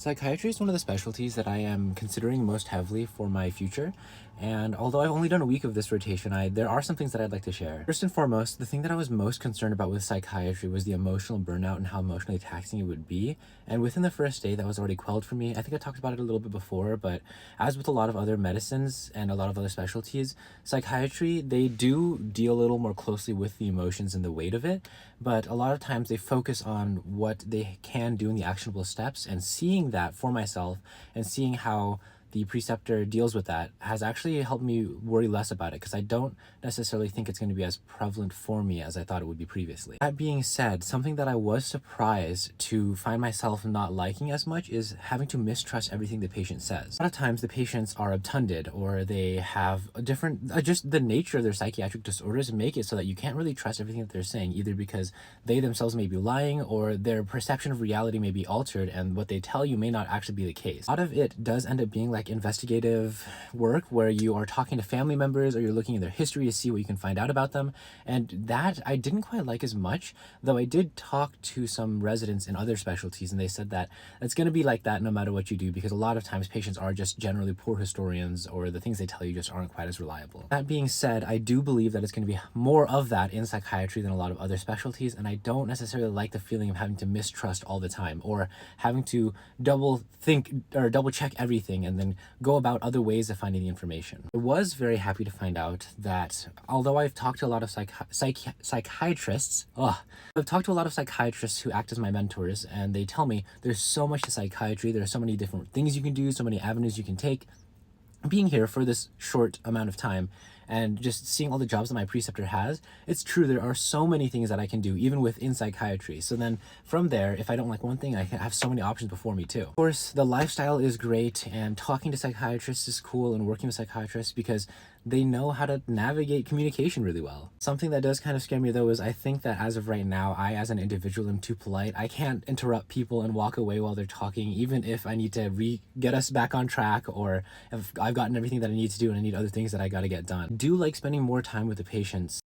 Psychiatry is one of the specialties that I am considering most heavily for my future, and although I've only done a week of this rotation, there are some things that I'd like to share. First and foremost, the thing that I was most concerned about with psychiatry was the emotional burnout and how emotionally taxing it would be, and within the first day that was already quelled for me. I think I talked about it a little bit before, but as with a lot of other medicines and a lot of other specialties, psychiatry, they do deal a little more closely with the emotions and the weight of it, but a lot of times they focus on what they can do in the actionable steps, and seeing that for myself and seeing how the preceptor deals with that has actually helped me worry less about it, because I don't necessarily think it's going to be as prevalent for me as I thought it would be previously. That being said, something that I was surprised to find myself not liking as much is having to mistrust everything the patient says. A lot of times the patients are obtunded, or they have a different, just the nature of their psychiatric disorders make it so that you can't really trust everything that they're saying, either because they themselves may be lying or their perception of reality may be altered and what they tell you may not actually be the case. A lot of it does end up being like investigative work where you are talking to family members or you're looking at their history to see what you can find out about them, and that I didn't quite like as much, though I did talk to some residents in other specialties and they said that it's going to be like that no matter what you do, because a lot of times patients are just generally poor historians, or the things they tell you just aren't quite as reliable. That being said, I do believe that it's going to be more of that in psychiatry than a lot of other specialties, and I don't necessarily like the feeling of having to mistrust all the time, or having to double think or double check everything and then go about other ways of finding the information. I was very happy to find out that although I've talked to a lot of psychiatrists, I've talked to a lot of psychiatrists who act as my mentors, and they tell me there's so much to psychiatry, there's so many different things you can do, so many avenues you can take. Being here for this short amount of time and just seeing all the jobs that my preceptor has, it's true, there are so many things that I can do even within psychiatry. So then from there, if I don't like one thing, I have so many options before me too. Of course, the lifestyle is great, and talking to psychiatrists is cool, and working with psychiatrists because they know how to navigate communication really well. Something that does kind of scare me though is I think that as of right now, I as an individual am too polite. I can't interrupt people and walk away while they're talking, even if I need to get us back on track, or if I've gotten everything that I need to do and I need other things that I got to get done. I do like spending more time with the patients.